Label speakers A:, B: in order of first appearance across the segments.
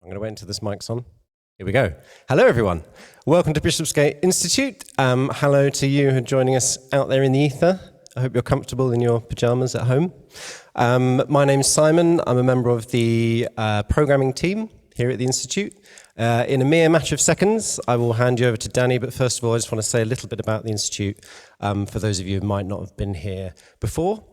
A: I'm going to wait until this mic's on. Here we go. Hello, everyone. Welcome to Bishopsgate Institute. Hello to you who are joining us out there in the ether. I hope you're comfortable in your pajamas at home. My name's Simon. I'm a member of the programming team here at the Institute. In a mere matter of seconds, I will hand you over to Danny, but first of all, I just want to say a little bit about the Institute for those of you who might not have been here before.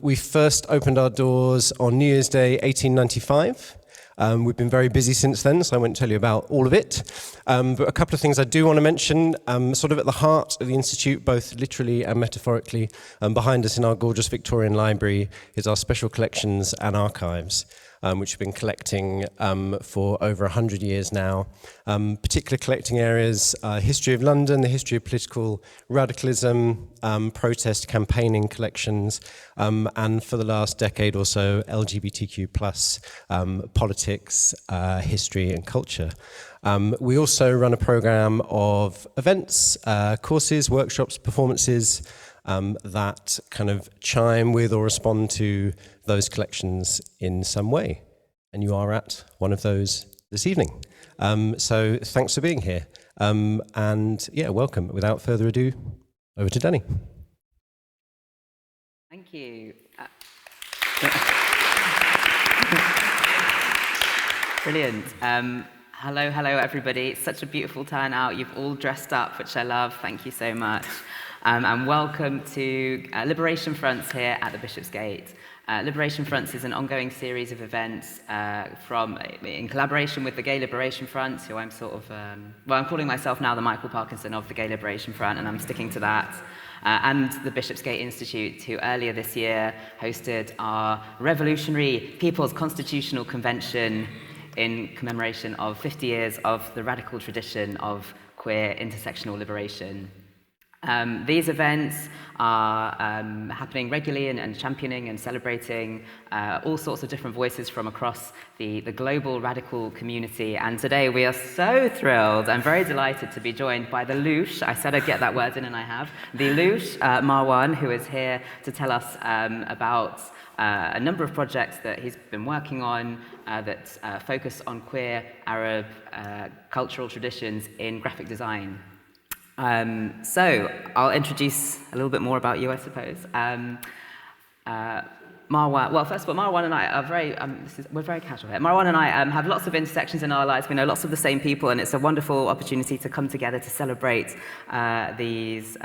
A: We first opened our doors on New Year's Day 1895. We've been very busy since then, so I won't tell you about all of it. But a couple of things I do want to mention, sort of at the heart of the Institute, both literally and metaphorically, behind us in our gorgeous Victorian library is our special collections and archives, which we've been collecting for over 100 years now. Particular collecting areas, history of London, the history of political radicalism, protest campaigning collections, and for the last decade or so, LGBTQ+, politics, history and culture. We also run a program of events, courses, workshops, performances that kind of chime with or respond to those collections in some way. And you are at one of those this evening. So thanks for being here. And yeah, welcome. Without further ado, over to Danny.
B: Thank you. Brilliant. Hello, everybody. It's such a beautiful turnout. You've all dressed up, which I love. Thank you so much. And welcome to Liberation Fronts here at the Bishopsgate. Liberation Fronts is an ongoing series of events in collaboration with the Gay Liberation Front, who I'm sort of, I'm calling myself now the Michael Parkinson of the Gay Liberation Front, and I'm sticking to that. And the Bishopsgate Institute, who earlier this year hosted our revolutionary People's Constitutional Convention in commemoration of 50 years of the radical tradition of queer intersectional liberation. These events are happening regularly and championing and celebrating all sorts of different voices from across the global radical community. And today we are so thrilled and very delighted to be joined by the Loosh. I said I'd get that word in and I have. The Loosh, Marwan, who is here to tell us about a number of projects that he's been working on that focus on queer Arab cultural traditions in graphic design. So I'll introduce a little bit more about you, I suppose. Marwan, well, first of all, Marwan and I are we're very casual here. Marwan and I have lots of intersections in our lives. We know lots of the same people, and it's a wonderful opportunity to come together to celebrate these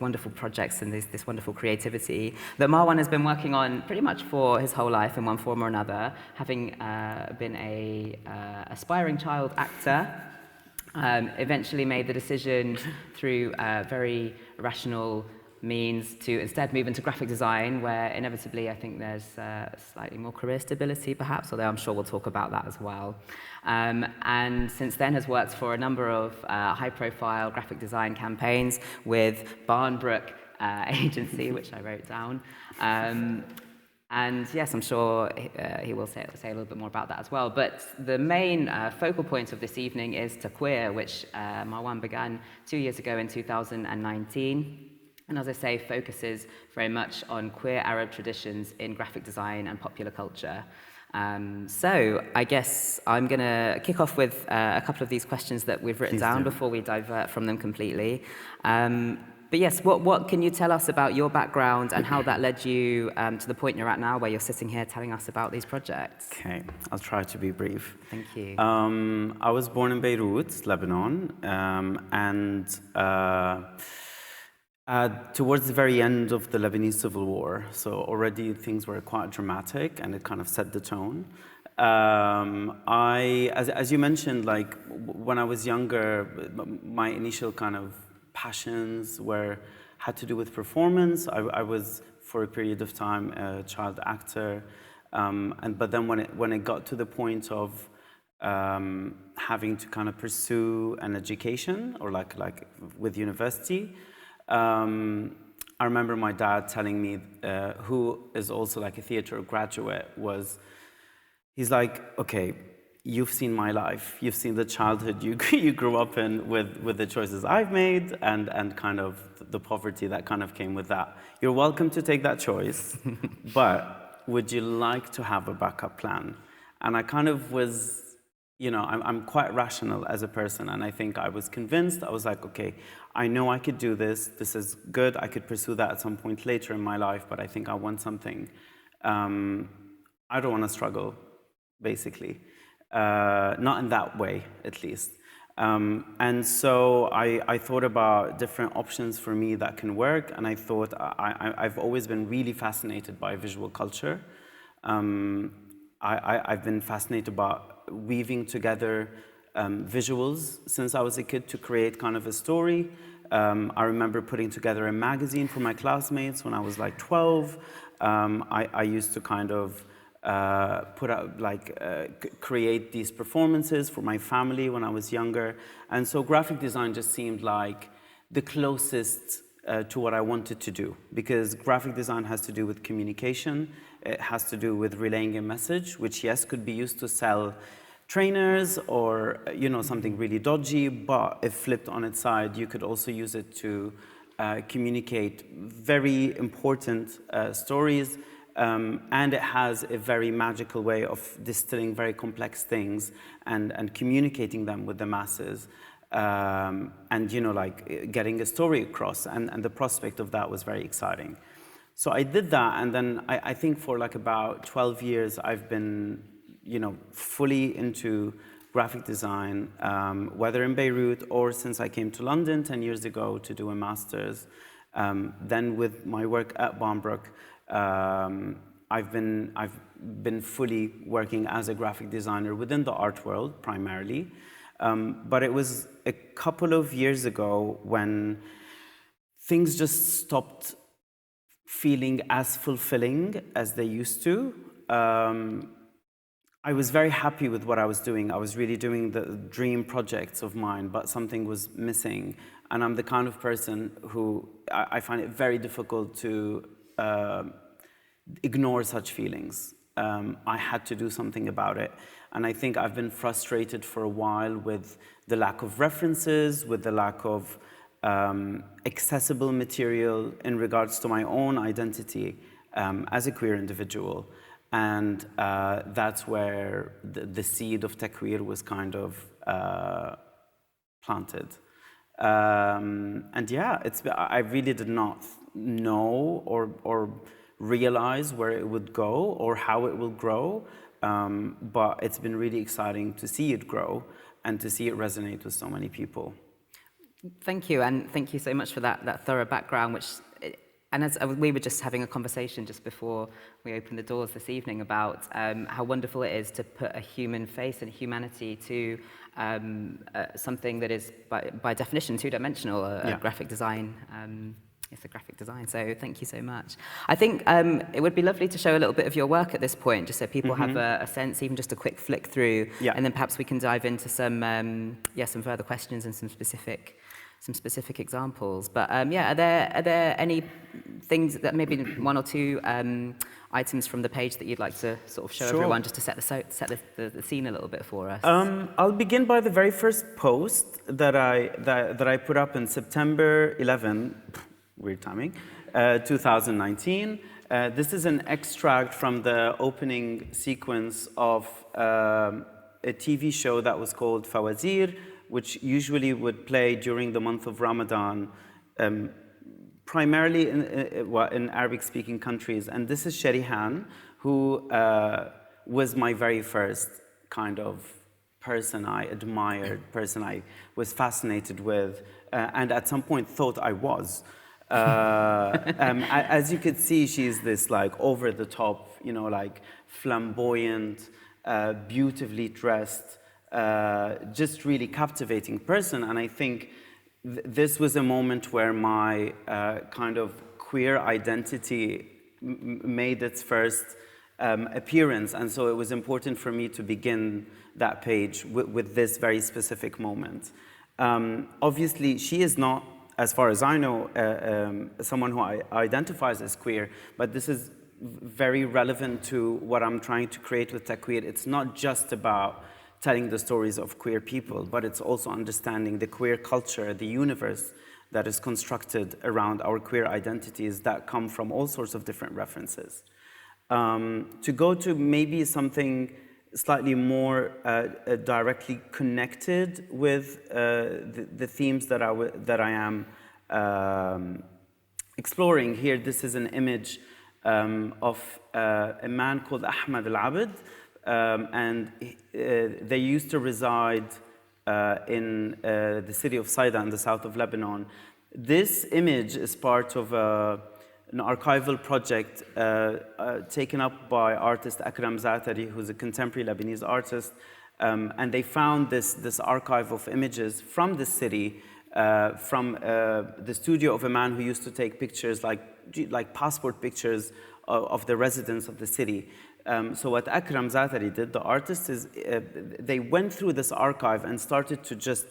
B: wonderful projects and this wonderful creativity that Marwan has been working on pretty much for his whole life in one form or another, having been a aspiring child actor. Eventually made the decision through very rational means to instead move into graphic design, where inevitably I think there's slightly more career stability perhaps, although I'm sure we'll talk about that as well. And since then has worked for a number of high-profile graphic design campaigns with Barnbrook Agency, which I wrote down. And yes, I'm sure he will say a little bit more about that as well. But the main focal point of this evening is To Queer, which Marwan began 2 years ago in 2019. And as I say, focuses very much on queer Arab traditions in graphic design and popular culture. So I guess I'm going to kick off with a couple of these questions that we've written down before we divert from them completely. But yes, what can you tell us about your background and how that led you to the point you're at now, where you're sitting here telling us about these projects?
C: Okay, I'll try to be brief.
B: Thank you.
C: I was born in Beirut, Lebanon, and towards the very end of the Lebanese Civil War, so already things were quite dramatic, and it kind of set the tone. As you mentioned, like when I was younger, my initial kind of passions had to do with performance. I was, for a period of time, a child actor, but then when it got to the point of having to kind of pursue an education, or like with university, I remember my dad telling me, who is also like a theater graduate, he's like, okay, you've seen my life, you've seen the childhood you grew up in with the choices I've made and kind of the poverty that kind of came with that. You're welcome to take that choice, but would you like to have a backup plan? And I kind of was, I'm quite rational as a person, and I think I was convinced. I was like, okay, I know I could do this. This is good. I could pursue that at some point later in my life, but I think I want something. I don't want to struggle, basically. Not in that way, at least. And so I thought about different options for me that can work, and I thought I've always been really fascinated by visual culture. I've been fascinated about weaving together visuals since I was a kid to create kind of a story. I remember putting together a magazine for my classmates when I was like 12. I used to kind of put out, create these performances for my family when I was younger. And so graphic design just seemed like the closest to what I wanted to do, because graphic design has to do with communication. It has to do with relaying a message, which, yes, could be used to sell trainers or, something really dodgy, but if flipped on its side, you could also use it to communicate very important stories. And it has a very magical way of distilling very complex things and communicating them with the masses. And getting a story across, and the prospect of that was very exciting. So I did that, and then I think for like about 12 years I've been fully into graphic design, whether in Beirut or since I came to London 10 years ago to do a master's. Then with my work at Bombrook, I've been fully working as a graphic designer within the art world primarily. But it was a couple of years ago when things just stopped feeling as fulfilling as they used to. I was very happy with what I was doing. I was really doing the dream projects of mine, but something was missing. And I'm the kind of person who I find it very difficult to ignore such feelings. I had to do something about it. And I think I've been frustrated for a while with the lack of references, with the lack of accessible material in regards to my own identity as a queer individual. And that's where the seed of Taqweer was kind of planted. And yeah, I really did not know or realize where it would go or how it will grow. But it's been really exciting to see it grow and to see it resonate with so many people.
B: Thank you, and thank you so much for that thorough background, and as we were just having a conversation just before we opened the doors this evening about how wonderful it is to put a human face and humanity to something that is by definition two-dimensional, graphic design. It's a graphic design, so thank you so much. I think it would be lovely to show a little bit of your work at this point, just so people have a sense, even just a quick flick through, and then perhaps we can dive into some further questions and some specific examples. But are there any things that maybe one or two items from the page that you'd like to sort of show everyone, just to set the scene a little bit for us?
C: I'll begin by the very first post that I put up in September 11. Weird timing, 2019. This is an extract from the opening sequence of a TV show that was called Fawazir, which usually would play during the month of Ramadan, primarily in Arabic-speaking countries. And this is Sharihan, who was my very first kind of person I admired, person I was fascinated with, and at some point thought I was. As you could see, she's this like over-the-top, like flamboyant, beautifully dressed, just really captivating person. And I think this was a moment where my kind of queer identity made its first appearance. And so it was important for me to begin that page with this very specific moment. Obviously, she is not, as far as I know, someone who identifies as queer, but this is very relevant to what I'm trying to create with Taqweer. It's not just about telling the stories of queer people, but it's also understanding the queer culture, the universe that is constructed around our queer identities that come from all sorts of different references. To go to maybe something slightly more directly connected with the themes that I am exploring here. This is an image of a man called Ahmad al-Abd, and they used to reside in the city of Saida in the south of Lebanon. This image is part of an archival project taken up by artist Akram Zatari, who's a contemporary Lebanese artist, and they found this archive of images from the city, from the studio of a man who used to take pictures like passport pictures of the residents of the city. So what Akram Zatari did, the artist, is they went through this archive and started to just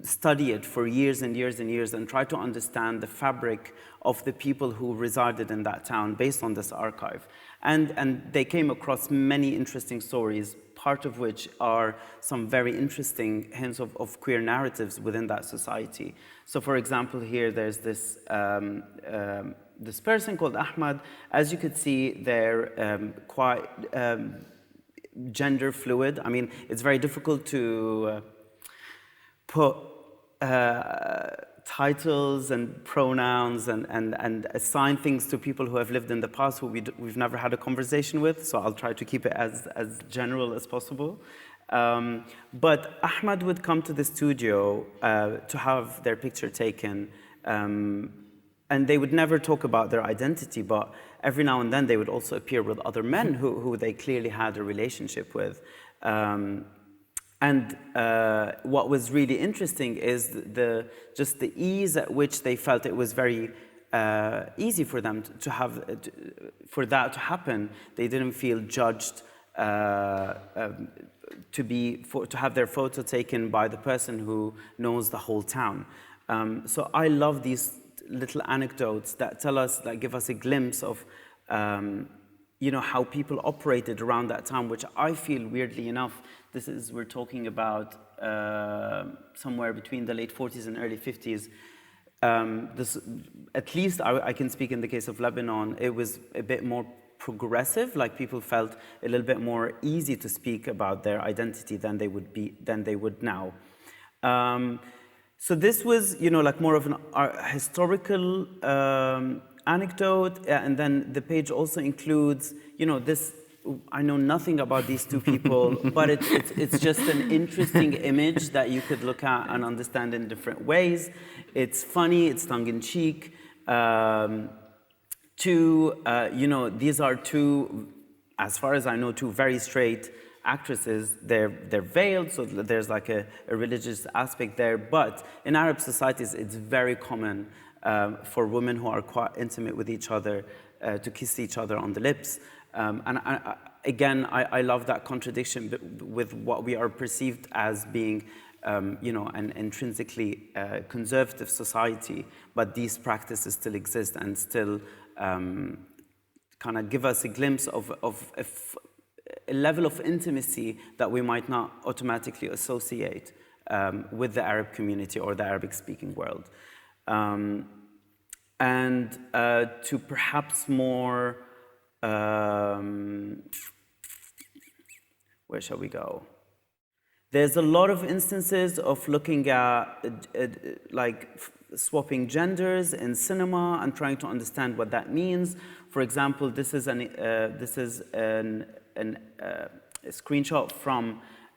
C: study it for years and years and years and try to understand the fabric of the people who resided in that town based on this archive. And they came across many interesting stories, part of which are some very interesting hints of queer narratives within that society. So for example, here there's this this person called Ahmad. As you could see, they're quite gender fluid. I mean, it's very difficult to put titles and pronouns and assign things to people who have lived in the past who we've never had a conversation with, so I'll try to keep it as general as possible. But Ahmad would come to the studio to have their picture taken, and they would never talk about their identity, but every now and then they would also appear with other men who they clearly had a relationship with. And what was really interesting is just the ease at which they felt it was very easy for them for that to happen. They didn't feel judged to have their photo taken by the person who knows the whole town. So I love these little anecdotes that give us a glimpse of how people operated around that time, which I feel, weirdly enough, we're talking about somewhere between the late 40s and early 50s. At least I can speak in the case of Lebanon, it was a bit more progressive, like people felt a little bit more easy to speak about their identity than they would now. So this was, like more of an historical anecdote, and then the page also includes, this. I know nothing about these two people, but it's just an interesting image that you could look at and understand in different ways. It's funny, it's tongue-in-cheek. These are two, as far as I know, two very straight actresses. They're veiled, so there's like a religious aspect there. But in Arab societies, it's very common for women who are quite intimate with each other to kiss each other on the lips. And I love that contradiction with what we are perceived as being, an intrinsically conservative society, but these practices still exist and still kind of give us a glimpse of a level of intimacy that we might not automatically associate with the Arab community or the Arabic-speaking world. And to perhaps more... where shall we go? There's a lot of instances of looking at swapping genders in cinema and trying to understand what that means. For example, this is a screenshot from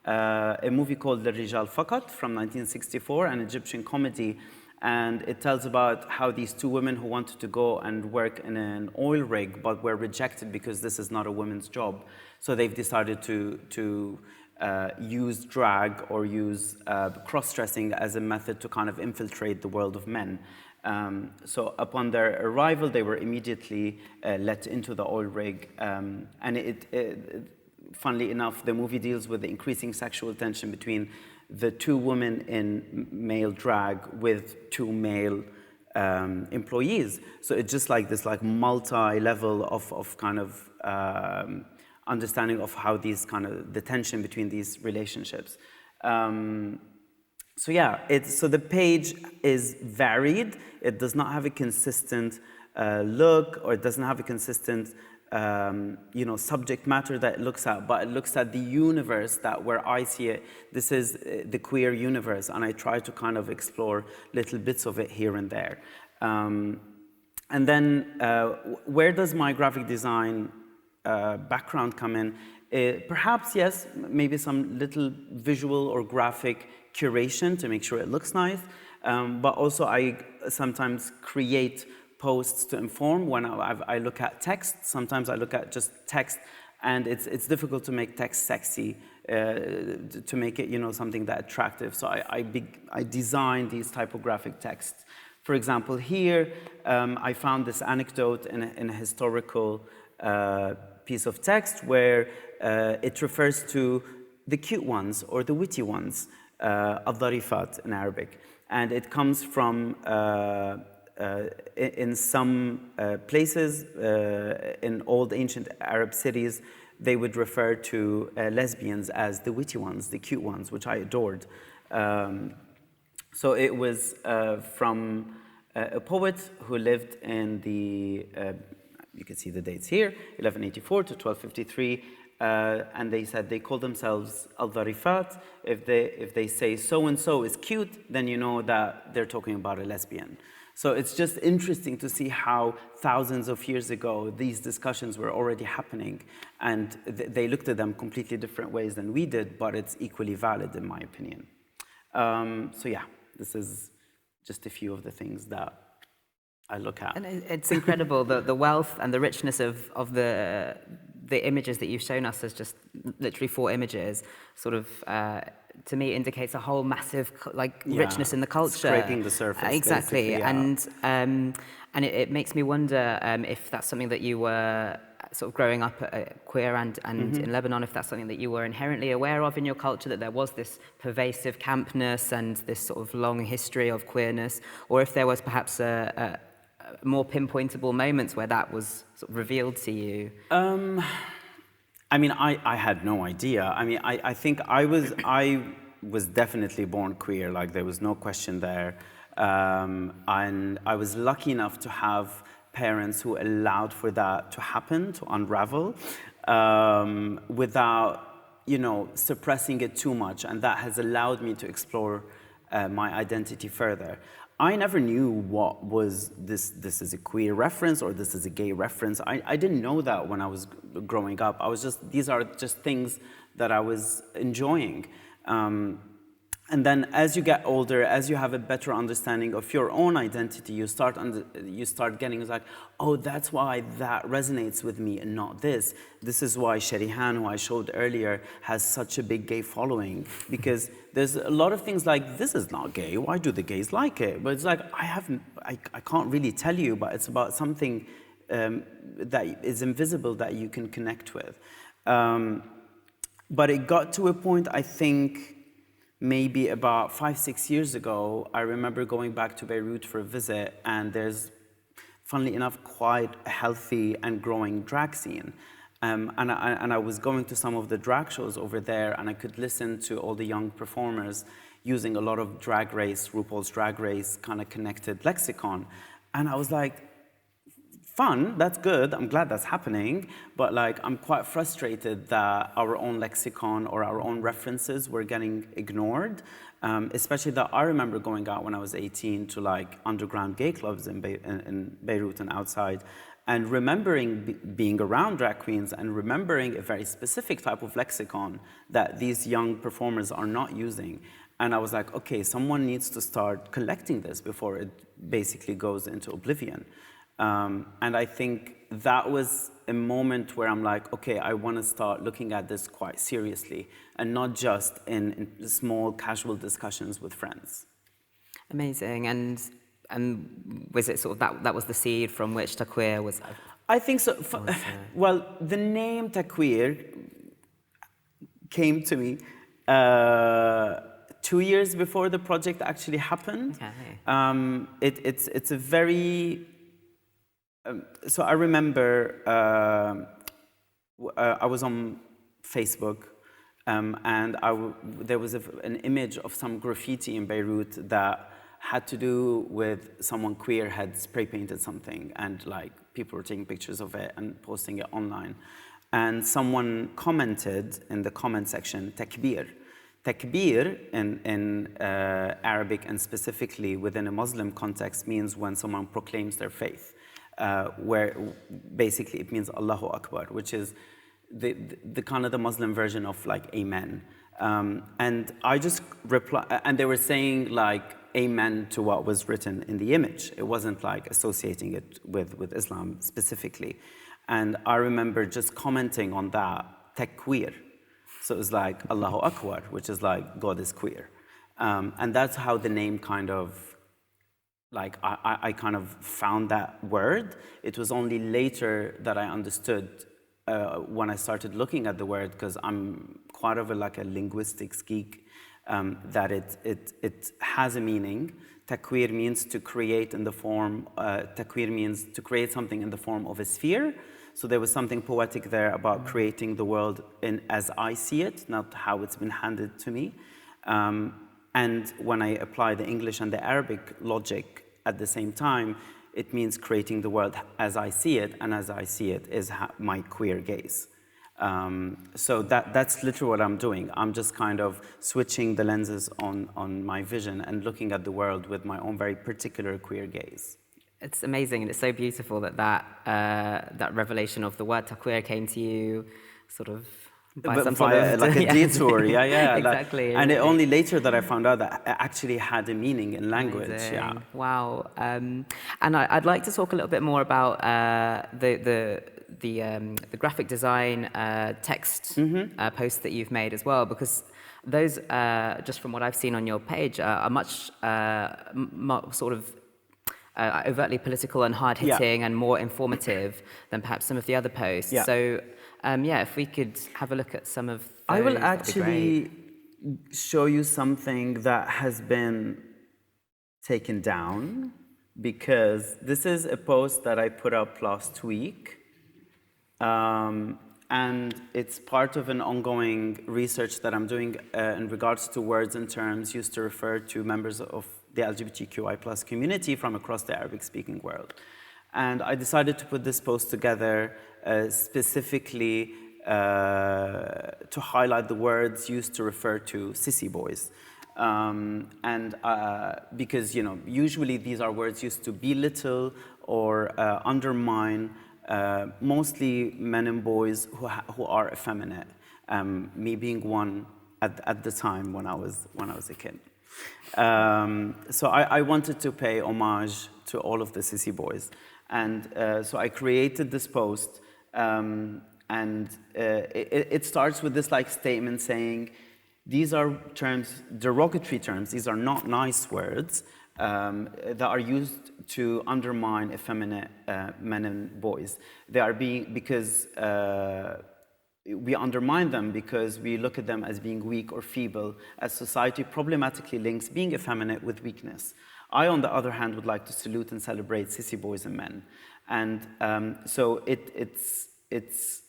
C: a movie called Rijal Fakat from 1964, an Egyptian comedy. And it tells about how these two women who wanted to go and work in an oil rig but were rejected because this is not a woman's job. So they've decided to use drag or use cross-dressing as a method to kind of infiltrate the world of men. So upon their arrival, they were immediately let into the oil rig. And funnily enough, the movie deals with the increasing sexual tension between the two women in male drag with two male employees. So it's just like this multi-level of kind of understanding of how these kind of the tension between these relationships. So the page is varied. It does not have a consistent look, or it doesn't have a consistent subject matter that it looks at, but it looks at the universe that where I see it. This is the queer universe, and I try to kind of explore little bits of it here and there. And then where does my graphic design background come in? Perhaps, yes, maybe some little visual or graphic curation to make sure it looks nice, but also I sometimes create posts to inform. When I look at text, sometimes I look at just text, and it's difficult to make text sexy, to make it something that attractive. So I design these typographic texts. For example, here I found this anecdote in a historical piece of text where it refers to the cute ones or the witty ones, al-dharifat in Arabic, and it comes from in some places in old ancient Arab cities, they would refer to lesbians as the witty ones, the cute ones, which I adored. So it was from a poet who lived in the, you can see the dates here, 1184 to 1253, and they said they call themselves al-dharifat. If they say so-and-so is cute, then you know that they're talking about a lesbian. So it's just interesting to see how thousands of years ago these discussions were already happening, and they looked at them completely different ways than we did, but it's equally valid in my opinion. So yeah, this is just a few of the things that I look at.
B: And it's incredible, the wealth and the richness of the images that you've shown us as just literally 4 images, sort of, to me, indicates a whole massive richness in the culture.
C: Scraping the surface,
B: exactly,
C: yeah.
B: And it makes me wonder if that's something that you were sort of growing up queer and in Lebanon, if that's something that you were inherently aware of in your culture, that there was this pervasive campness and this sort of long history of queerness, or if there was perhaps a more pinpointable moments where that was sort of revealed to you.
C: I mean, I had no idea. I mean, I think I was definitely born queer, like there was no question there. And I was lucky enough to have parents who allowed for that to happen, to unravel, without, suppressing it too much. And that has allowed me to explore my identity further. I never knew what was this is a queer reference or this is a gay reference. I didn't know that when I was growing up. These are just things that I was enjoying. And then as you get older, as you have a better understanding of your own identity, you start getting like, oh, that's why that resonates with me and not this. This is why Sharihan, who I showed earlier, has such a big gay following, because there's a lot of things like, this is not gay, why do the gays like it? But it's like, I can't really tell you, but it's about something that is invisible that you can connect with. But it got to a point, I think, maybe about 5-6 years ago, I remember going back to Beirut for a visit, and there's, funnily enough, quite a healthy and growing drag scene. And I was going to some of the drag shows over there, and I could listen to all the young performers using a lot of Drag Race, RuPaul's Drag Race kind of connected lexicon. And I was like, fun, that's good, I'm glad that's happening, but I'm quite frustrated that our own lexicon or our own references were getting ignored, especially that I remember going out when I was 18 to underground gay clubs in Beirut and outside, and remembering being around drag queens and remembering a very specific type of lexicon that these young performers are not using. And I was like, okay, someone needs to start collecting this before it basically goes into oblivion. And I think that was a moment where I'm like, okay, I want to start looking at this quite seriously and not just in small casual discussions with friends.
B: Amazing. And was it sort of that was the seed from which Taqueer was?
C: I think so. Well, the name Taqueer came to me 2 years before the project actually happened. Okay. It's a very... So I remember I was on Facebook, and there was an image of some graffiti in Beirut that had to do with someone queer had spray painted something, and like people were taking pictures of it and posting it online. And someone commented in the comment section, takbir. Takbir in Arabic, and specifically within a Muslim context, means when someone proclaims their faith, where basically it means Allahu Akbar, which is the kind of the Muslim version of like amen. And I just replied, and they were saying like amen to what was written in the image. It wasn't like associating it with Islam specifically. And I remember just commenting on that, takweer. So it was like Allahu Akbar, which is like God is queer. And that's how the name kind of, like I kind of found that word. It was only later that I understood when I started looking at the word, because I'm quite of a linguistics geek, that it has a meaning. Takwir means to create in the form, takwir means to create something in the form of a sphere. So there was something poetic there about creating the world as I see it, not how it's been handed to me. And when I apply the English and the Arabic logic at the same time, it means creating the world as I see it, and as I see it is my queer gaze. So that's literally what I'm doing. I'm just kind of switching the lenses on my vision and looking at the world with my own very particular queer gaze.
B: It's amazing, and it's so beautiful that revelation of the word taqweer came to you sort of by some sort of...
C: like a detour, yeah.
B: Exactly.
C: And it only later that I found out that it actually had a meaning in language.
B: Amazing.
C: Yeah.
B: Wow. And I'd like to talk a little bit more about the graphic design text posts that you've made as well, because those, just from what I've seen on your page, are much sort of overtly political and hard-hitting and more informative than perhaps some of the other posts.
C: Yeah.
B: So, if we could have a look at some of those,
C: I will
B: that'd be
C: actually
B: great.
C: show you something that has been taken down, because this is a post that I put up last week. And it's part of an ongoing research that I'm doing in regards to words and terms used to refer to members of the LGBTQI+ community from across the Arabic-speaking world. And I decided to put this post together specifically to highlight the words used to refer to sissy boys. Because, usually these are words used to belittle or undermine mostly men and boys who are effeminate. Me being one at the time when I was a kid. So I wanted to pay homage to all of the sissy boys, and so I created this post, and it starts with this statement saying, these are terms, derogatory terms. These are not nice words that are used to undermine effeminate men and boys. They are because we undermine them because we look at them as being weak or feeble, as society problematically links being effeminate with weakness. I, on the other hand, would like to salute and celebrate sissy boys and men. And so it's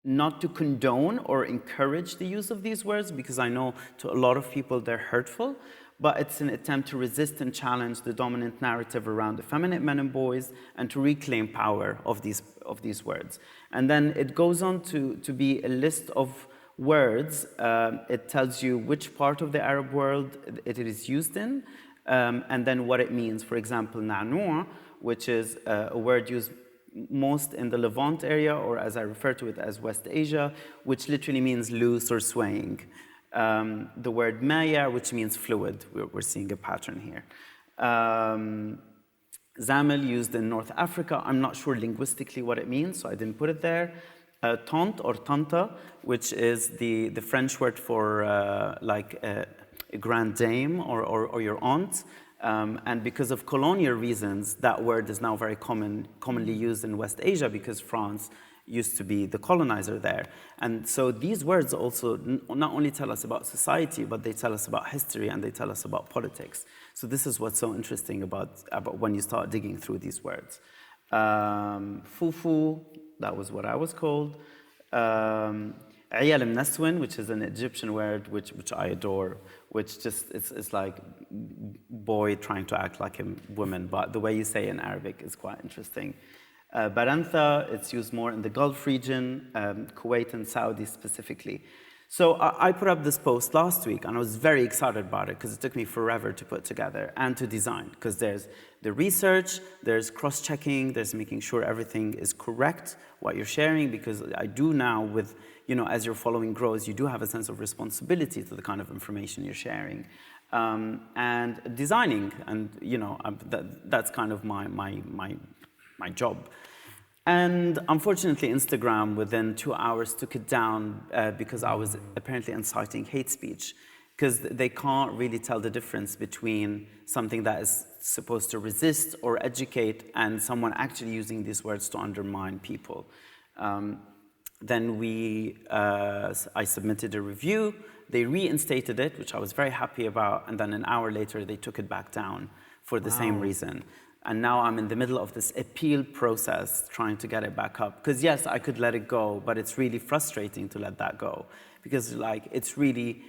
C: not to condone or encourage the use of these words, because I know to a lot of people they're hurtful, but it's an attempt to resist and challenge the dominant narrative around effeminate men and boys and to reclaim power of these words. And then it goes on to be a list of words. It tells you which part of the Arab world it is used in, and then what it means. For example, na'nu', which is a word used most in the Levant area, or as I refer to it as West Asia, which literally means loose or swaying. The word maya, which means fluid. We're seeing a pattern here. Zamil, used in North Africa. I'm not sure linguistically what it means, so I didn't put it there. Tante or tanta, which is the French word for a grand dame or your aunt. And because of colonial reasons, that word is now very commonly used in West Asia, because France used to be the colonizer there. And so these words also not only tell us about society, but they tell us about history and they tell us about politics. So this is what's so interesting about when you start digging through these words. Fufu, that was what I was called. عيال منسون, which is an Egyptian word which I adore, which just it's like boy trying to act like a woman, but the way you say it in Arabic is quite interesting. Barantha, it's used more in the Gulf region, Kuwait and Saudi specifically. So I put up this post last week, and I was very excited about it because it took me forever to put together and to design, because there's the research, there's cross-checking, there's making sure everything is correct, what you're sharing, because I do now with, as your following grows, you do have a sense of responsibility to the kind of information you're sharing. And designing, and that's kind of my job. And unfortunately, Instagram, within 2 hours, took it down because I was apparently inciting hate speech, because they can't really tell the difference between something that is supposed to resist or educate and someone actually using these words to undermine people. Then I submitted a review. They reinstated it, which I was very happy about, and then an hour later, they took it back down for the same reason. And now I'm in the middle of this appeal process, trying to get it back up. Because yes, I could let it go, but it's really frustrating to let that go. Because it's really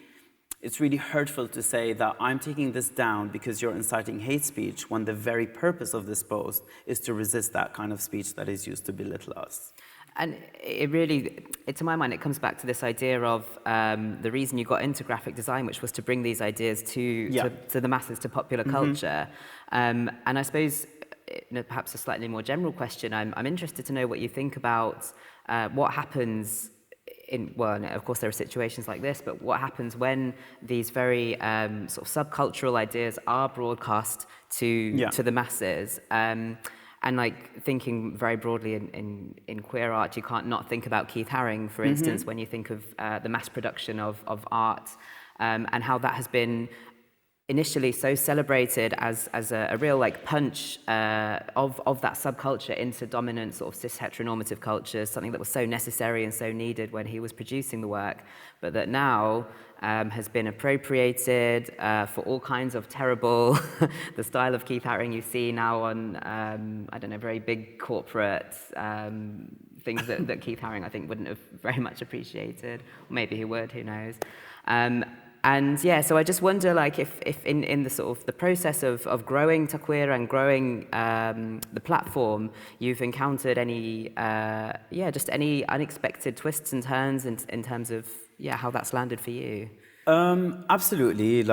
C: hurtful to say that I'm taking this down because you're inciting hate speech, when the very purpose of this post is to resist that kind of speech that is used to belittle us.
B: And to my mind, it comes back to this idea of the reason you got into graphic design, which was to bring these ideas to the masses, to popular culture. And I suppose, perhaps a slightly more general question, I'm interested to know what you think about what happens of course there are situations like this, but what happens when these very sort of subcultural ideas are broadcast to the masses? And thinking very broadly in queer art, you can't not think about Keith Haring, for instance, when you think of the mass production of art, and how that has been initially so celebrated as a real punch of that subculture into dominant sort of cis heteronormative cultures, something that was so necessary and so needed when he was producing the work, but that now has been appropriated for all kinds of terrible, the style of Keith Haring you see now on, very big corporate things that Keith Haring, I think, wouldn't have very much appreciated. Or maybe he would, who knows. So I just wonder, if in the sort of the process of growing Taqueer and growing the platform, you've encountered any, just any unexpected twists and turns in terms of, how that's landed for you.
C: Absolutely,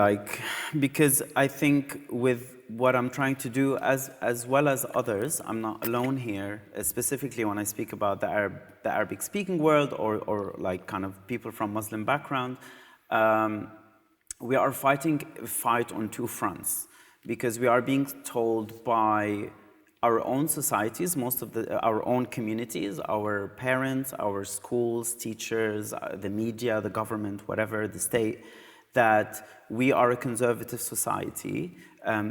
C: because I think with what I'm trying to do, as well as others, I'm not alone here, specifically when I speak about the Arabic-speaking world or kind of people from Muslim background. We are fighting a fight on two fronts, because we are being told by our own societies, our own communities, our parents, our schools, teachers, the media, the government, whatever, the state, that we are a conservative society.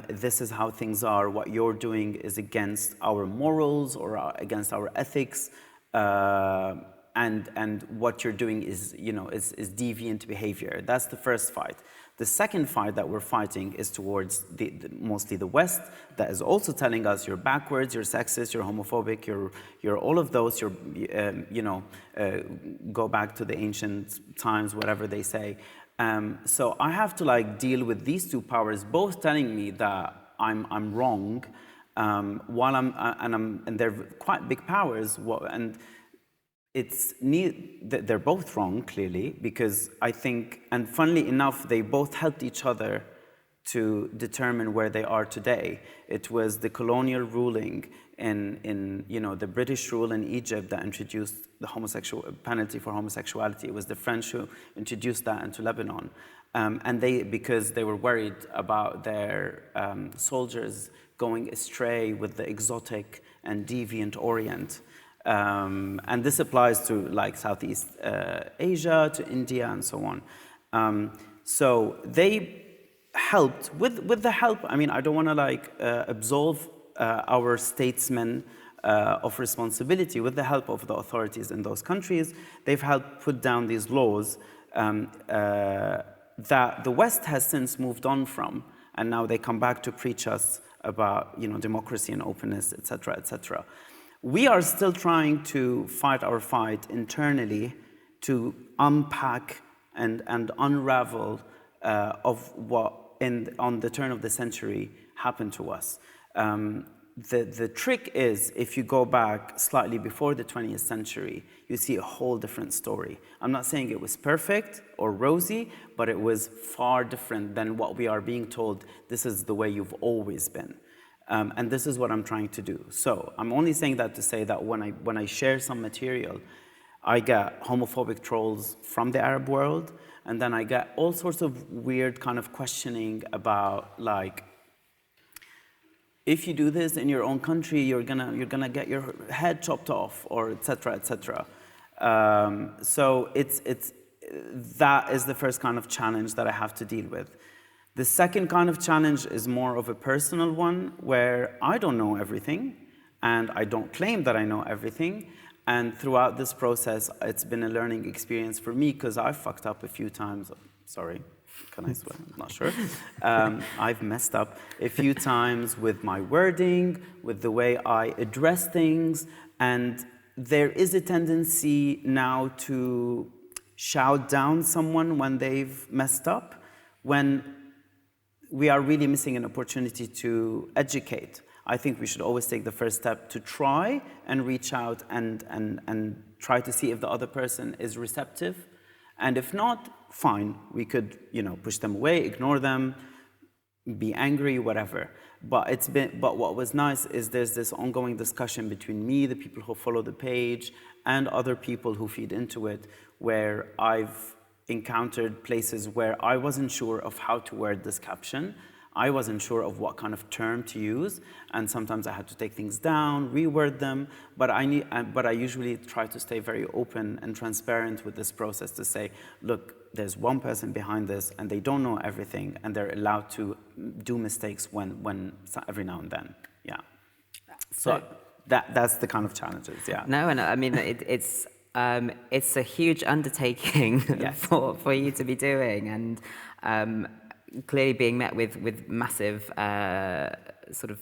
C: This is how things are. What you're doing is against our morals or against our ethics. And what you're doing is deviant behavior. That's the first fight. The second fight that we're fighting is towards mostly the West, that is also telling us you're backwards, you're sexist, you're homophobic, you're all of those. Go back to the ancient times, whatever they say. So I have to deal with these two powers, both telling me that I'm wrong, and they're quite big powers, and they're both wrong, clearly, because I think, and funnily enough, they both helped each other to determine where they are today. It was the colonial ruling in the British rule in Egypt that introduced the penalty for homosexuality. It was the French who introduced that into Lebanon. And because they were worried about their soldiers going astray with the exotic and deviant Orient. And this applies to Southeast Asia, to India, and so on. So they helped with the help. I don't want to absolve our statesmen of responsibility. With the help of the authorities in those countries, they've helped put down these laws that the West has since moved on from, and now they come back to preach us about democracy and openness, etc., etc. We are still trying to fight our fight internally to unpack and unravel of what on the turn of the century happened to us. The trick is, if you go back slightly before the 20th century, you see a whole different story. I'm not saying it was perfect or rosy, but it was far different than what we are being told, this is the way you've always been. And this is what I'm trying to do. So I'm only saying that to say that when I share some material, I get homophobic trolls from the Arab world, and then I get all sorts of weird kind of questioning about, like, if you do this in your own country, you're gonna get your head chopped off, or et cetera, et cetera. So that is the first kind of challenge that I have to deal with. The second kind of challenge is more of a personal one, where I don't know everything, and I don't claim that I know everything. And throughout this process, it's been a learning experience for me, because I've fucked up a few times. Sorry. Can I swear? I'm not sure. I've messed up a few times with my wording, with the way I address things, and there is a tendency now to shout down someone when they've messed up, when we are really missing an opportunity to educate. I think we should always take the first step to try and reach out and try to see if the other person is receptive. And if not, fine, we could, push them away, ignore them, be angry, whatever. But what was nice is there's this ongoing discussion between me, the people who follow the page, and other people who feed into it, where I've encountered places where I wasn't sure of how to word this caption. I wasn't sure of what kind of term to use, and sometimes I had to take things down, reword them, but I usually try to stay very open and transparent with this process to say, look, there's one person behind this, and they don't know everything, and they're allowed to do mistakes every now and then, yeah. So that's the kind of challenges, yeah.
B: No, and I mean, it's a huge undertaking
C: Yes.
B: for you to be doing, and clearly being met with massive sort of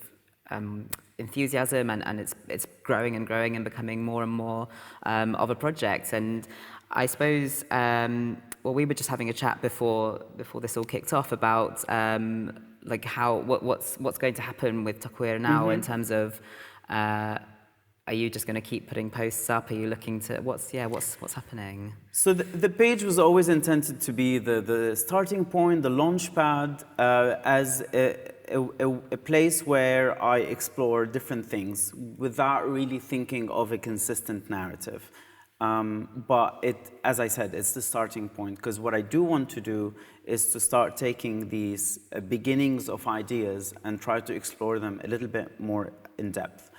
B: enthusiasm, and it's growing and growing and becoming more and more of a project. And I suppose, we were just having a chat before this all kicked off about like what's going to happen with Takwir now in terms of. Are you just going to keep putting posts up? Are you looking to what's happening?
C: So the page was always intended to be the starting point, the launch pad, as a place where I explore different things without really thinking of a consistent narrative. But as I said, it's the starting point, because what I do want to do is to start taking these beginnings of ideas and try to explore them a little bit more in depth.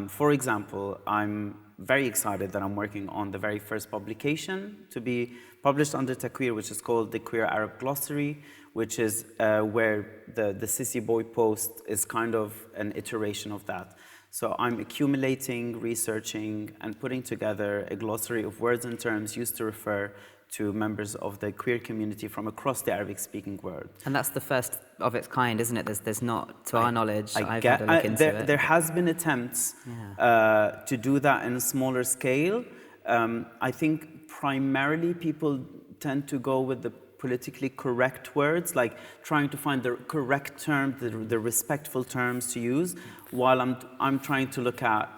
C: For example, I'm very excited that I'm working on the very first publication to be published under Takwir, which is called the Queer Arab Glossary, which is where the Sissy Boy post is kind of an iteration of that. So I'm accumulating, researching, and putting together a glossary of words and terms used to refer to members of the queer community from across the Arabic-speaking world.
B: And that's the first of its kind, isn't it? There's not, to our knowledge, I've had a look into it.
C: There has been attempts to do that in a smaller scale. I think primarily people tend to go with the politically correct words, like trying to find the correct term, the respectful terms to use, while I'm trying to look at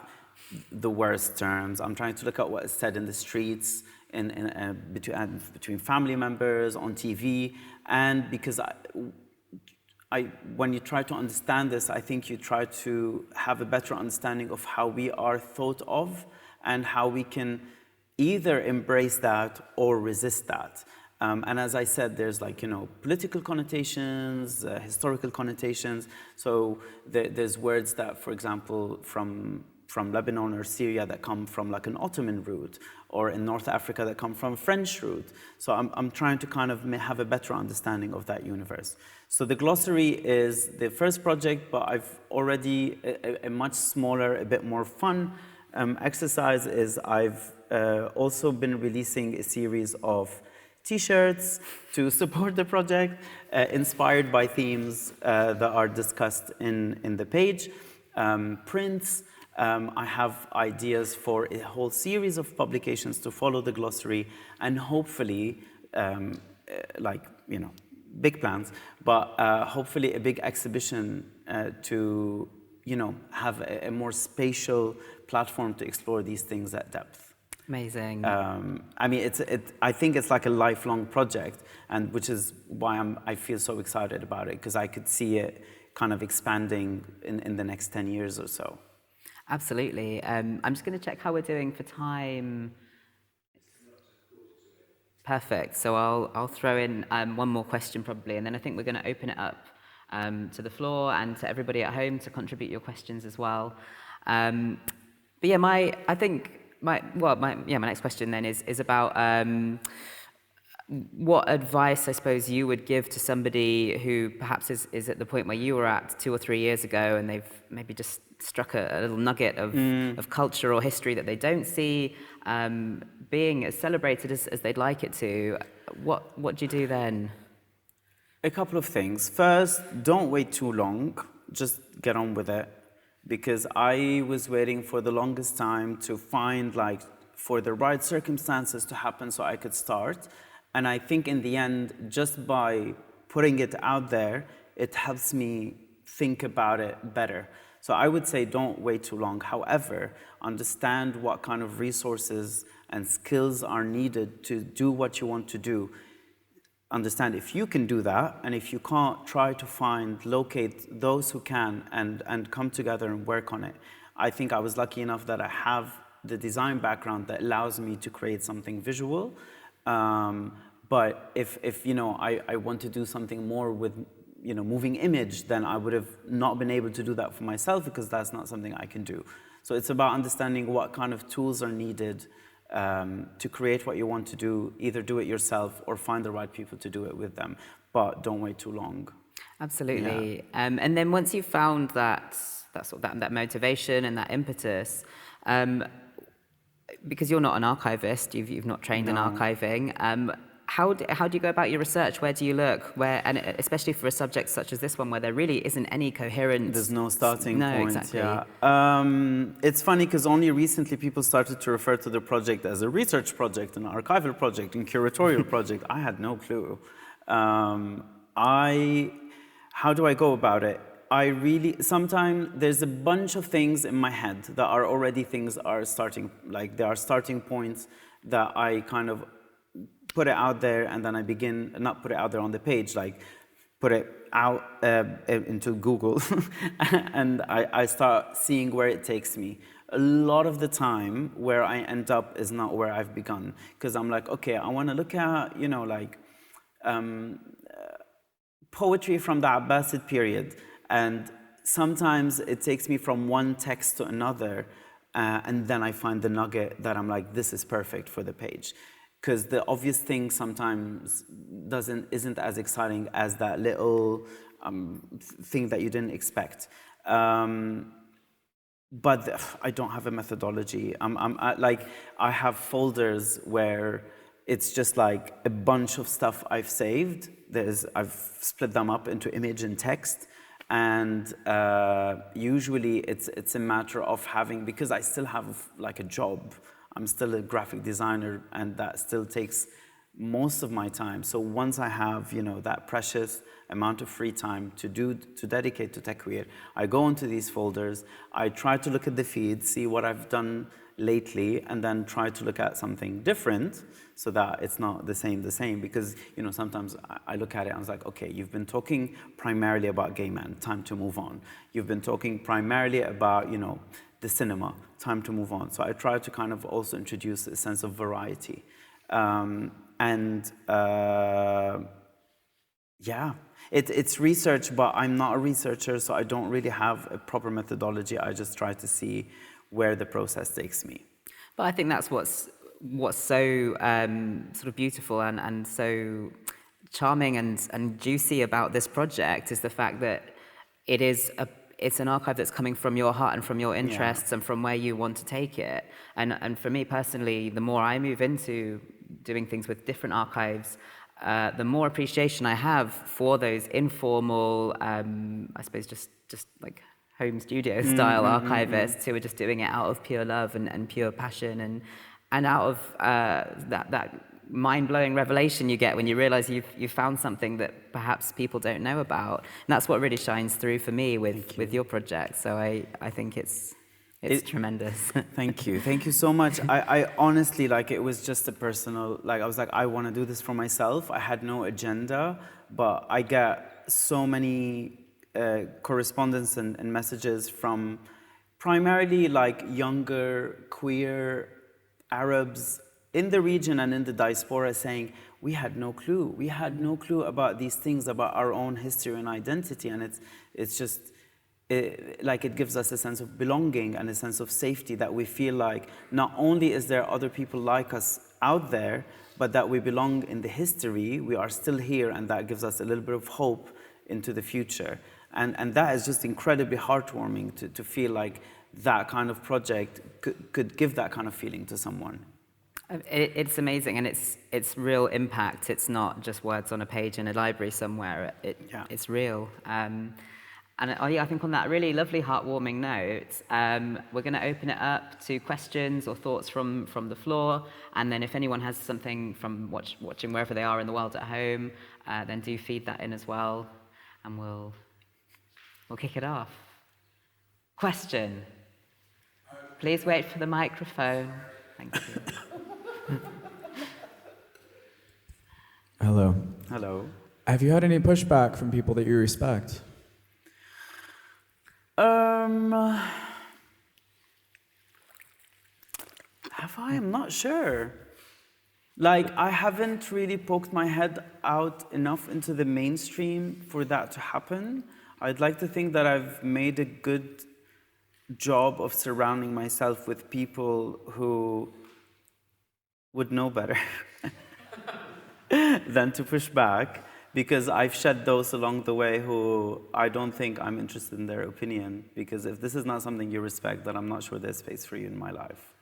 C: the worst terms. I'm trying to look at what is said in the streets, between family members, on TV, and because when you try to understand this, I think you try to have a better understanding of how we are thought of and how we can either embrace that or resist that. And as I said, there's political connotations, historical connotations. So there's words that, for example, from Lebanon or Syria that come from like an Ottoman root, or in North Africa that come from a French root. So I'm trying to kind of have a better understanding of that universe. So the glossary is the first project, but I've already a much smaller, a bit more fun exercise is I've also been releasing a series of T-shirts to support the project, inspired by themes that are discussed in the page, prints, I have ideas for a whole series of publications to follow the glossary, and hopefully, like, you know, big plans, but hopefully a big exhibition to, you know, have a more spatial platform to explore these things at depth.
B: Amazing.
C: I mean, I think it's like a lifelong project, and which is why I feel so excited about it, because I could see it kind of expanding in the next 10 years or so.
B: Absolutely. I'm just going to check how we're doing for time. Perfect. So I'll throw in one more question probably, and then I think we're going to open it up to the floor and to everybody at home to contribute your questions as well. But yeah, my next question then is about what advice, I suppose, you would give to somebody who perhaps is at the point where you were at 2 or 3 years ago, and they've maybe just struck a little nugget of culture or history that they don't see being as celebrated as they'd like it to. What do you do then?
C: A couple of things. First, don't wait too long. Just get on with it. Because I was waiting for the longest time to find, like, for the right circumstances to happen so I could start. And I think in the end, just by putting it out there, it helps me think about it better. So I would say don't wait too long. However, understand what kind of resources and skills are needed to do what you want to do. Understand if you can do that, and if you can't, try to locate those who can and come together and work on it. I think I was lucky enough that I have the design background that allows me to create something visual. But if you know, I want to do something more with, you know, moving image, then I would have not been able to do that for myself, because that's not something I can do. So it's about understanding what kind of tools are needed to create what you want to do. Either do it yourself or find the right people to do it with them, but don't wait too long.
B: Absolutely. Yeah. And then once you've found that motivation and that impetus, because you're not an archivist, you've not trained in archiving. How do you go about your research? Where do you look? And especially for a subject such as this one, where there really isn't any coherent.
C: There's no starting point.
B: No, exactly.
C: Yeah. It's funny because only recently people started to refer to the project as a research project, an archival project, and curatorial project. I had no clue. How do I go about it? Sometimes there's a bunch of things in my head that are already there are starting points that I kind of put it out there, and then I begin, not put it out there on the page, like put it out into Google, and I start seeing where it takes me. A lot of the time, where I end up is not where I've begun, because I'm like, okay, I want to look at, you know, like poetry from the Abbasid period, and sometimes it takes me from one text to another, and then I find the nugget that I'm like, this is perfect for the page. Because the obvious thing sometimes isn't as exciting as that little thing that you didn't expect. But I don't have a methodology. I have folders where it's just like a bunch of stuff I've saved. I've split them up into image and text. And usually it's a matter of because I still have like a job. I'm still a graphic designer, and that still takes most of my time. So once I have, you know, that precious amount of free time to dedicate to TechWeird, I go into these folders, I try to look at the feed, see what I've done lately, and then try to look at something different so that it's not the same. Because, you know, sometimes I look at it and I was like, okay, you've been talking primarily about gay men, time to move on. You've been talking primarily about, you know, the cinema, time to move on. So I try to kind of also introduce a sense of variety. It's research, but I'm not a researcher, so I don't really have a proper methodology. I just try to see where the process takes me.
B: But I think that's what's so sort of beautiful and so charming and juicy about this project is the fact that it's an archive that's coming from your heart and from your interests and from where you want to take it. And for me personally, the more I move into doing things with different archives, the more appreciation I have for those informal, I suppose just like home studio style archivists who are just doing it out of pure love and pure passion and out of that mind-blowing revelation you get when you realize you've found something that perhaps people don't know about. And that's what really shines through for me with your project. So I think it's tremendous.
C: Thank you so much. I honestly, like, it was just a personal, like, I was like, I want to do this for myself. I had no agenda, but I get so many correspondence and messages from primarily like younger queer Arabs in the region and in the diaspora saying, we had no clue about these things, about our own history and identity. And it's just, like, it gives us a sense of belonging and a sense of safety, that we feel like not only is there other people like us out there, but that we belong in the history, we are still here, and that gives us a little bit of hope into the future. And that is just incredibly heartwarming to feel like that kind of project could give that kind of feeling to someone.
B: It's amazing, and it's real impact. It's not just words on a page in a library somewhere. It's real. And I think on that really lovely, heartwarming note, we're going to open it up to questions or thoughts from the floor. And then if anyone has something from watching wherever they are in the world at home, then do feed that in as well, and we'll kick it off. Question. Please wait for the microphone. Thank you.
D: Hello.
C: Hello.
D: Have you had any pushback from people that you respect?
C: Have I? I'm not sure. Like, I haven't really poked my head out enough into the mainstream for that to happen. I'd like to think that I've made a good job of surrounding myself with people who would know better than to push back, because I've shed those along the way who I don't think I'm interested in their opinion, because if this is not something you respect, then I'm not sure there's space for you in my life.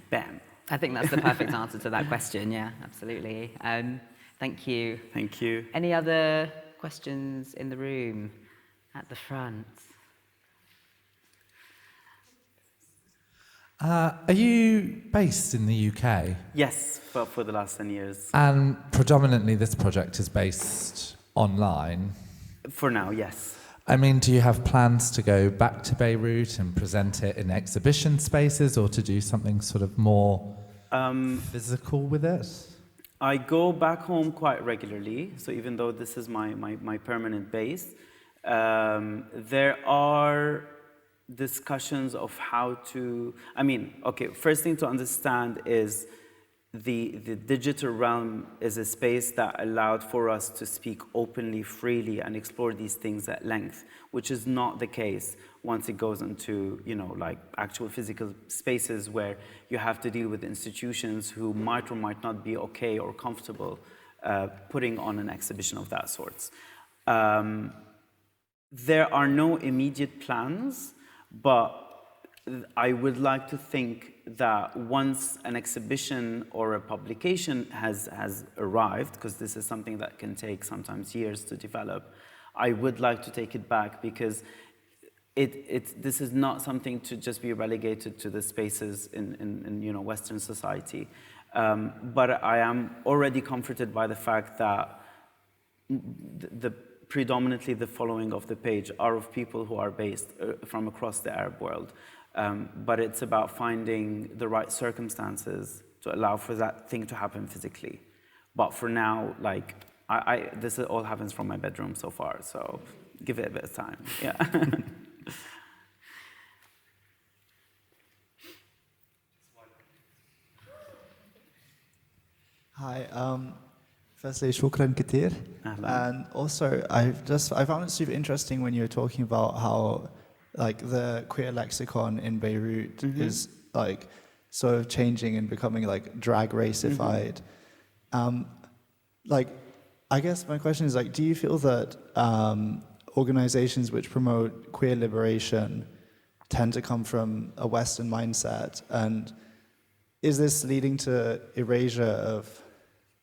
C: Bam.
B: I think that's the perfect answer to that question. Yeah, absolutely. Thank you.
C: Thank you.
B: Any other questions in the room at the front?
E: Are you based in the UK?
C: Yes, for the last 10 years.
E: And predominantly this project is based online?
C: For now, yes.
E: I mean, do you have plans to go back to Beirut and present it in exhibition spaces, or to do something sort of more physical with it?
C: I go back home quite regularly, so even though this is my permanent base, there are discussions of how to, I mean, okay, first thing to understand is the digital realm is a space that allowed for us to speak openly, freely, and explore these things at length, which is not the case once it goes into, you know, like actual physical spaces where you have to deal with institutions who might or might not be okay or comfortable putting on an exhibition of that sort. There are no immediate plans, but I would like to think that once an exhibition or a publication has arrived, because this is something that can take sometimes years to develop, I would like to take it back, because this is not something to just be relegated to the spaces in you know, Western society. But I am already comforted by the fact that predominantly the following of the page are of people who are based from across the Arab world. But it's about finding the right circumstances to allow for that thing to happen physically. But for now, like, this all happens from my bedroom so far, so give it a bit of time. Yeah.
F: Hi. Firstly, shukran kathir. And also, I found it super interesting when you were talking about how, like, the queer lexicon in Beirut is, like, sort of changing and becoming, like, drag racified. Like, I guess my question is, like, do you feel that organizations which promote queer liberation tend to come from a Western mindset? And is this leading to erasure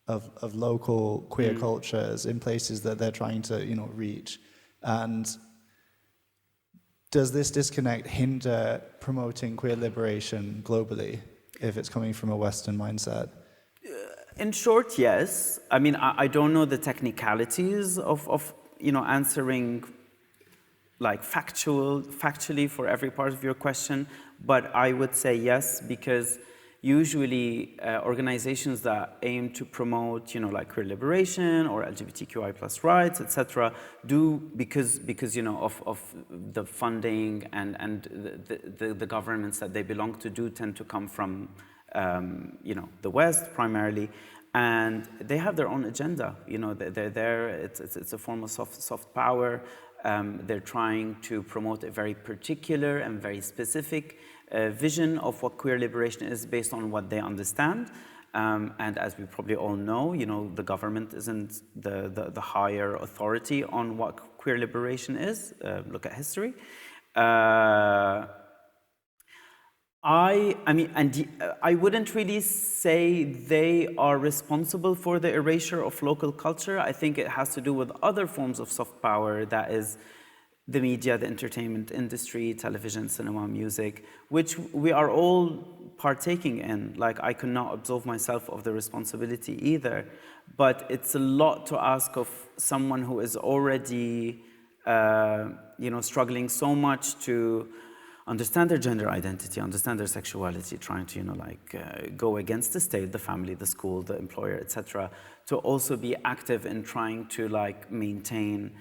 F: of local queer cultures in places that they're trying to, you know, reach? And does this disconnect hinder promoting queer liberation globally if it's coming from a Western mindset?
C: In short, yes. I mean, I don't know the technicalities of answering like factually for every part of your question, but I would say yes, because usually organizations that aim to promote, like queer liberation or LGBTQI plus rights, etc., do because of the funding and the governments that they belong to do tend to come from the West primarily, and they have their own agenda. They're there. It's a form of soft power. They're trying to promote a very particular and very specific vision of what queer liberation is based on what they understand. And as we probably all know, the government isn't the higher authority on what queer liberation is. Look at history. I wouldn't really say they are responsible for the erasure of local culture. I think it has to do with other forms of soft power, that is the media, the entertainment industry, television, cinema, music, which we are all partaking in. Like, I could not absolve myself of the responsibility either. But it's a lot to ask of someone who is already, struggling so much to understand their gender identity, understand their sexuality, trying to, go against the state, the family, the school, the employer, etc., to also be active in trying to, maintain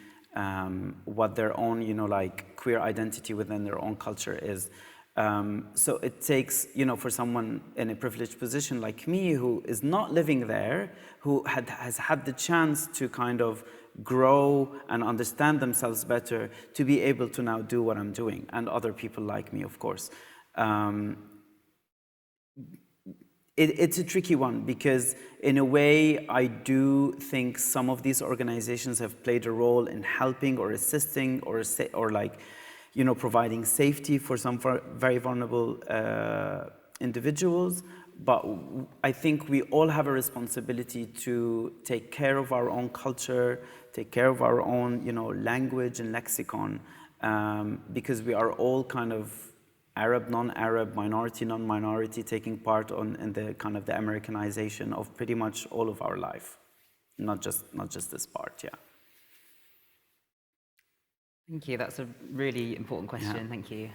C: what their own, queer identity within their own culture is. So it takes, for someone in a privileged position like me, who is not living there, who has had the chance to kind of grow and understand themselves better, to be able to now do what I'm doing, and other people like me, of course. It's a tricky one, because in a way, I do think some of these organizations have played a role in helping or assisting or providing safety for some very vulnerable individuals. But I think we all have a responsibility to take care of our own culture, take care of our own, language and lexicon, because we are all kind of Arab, non-Arab, minority, non-minority, taking part in the kind of the Americanization of pretty much all of our life, not just this part, yeah.
B: Thank you. That's a really important question.
C: Yeah.
B: Thank you.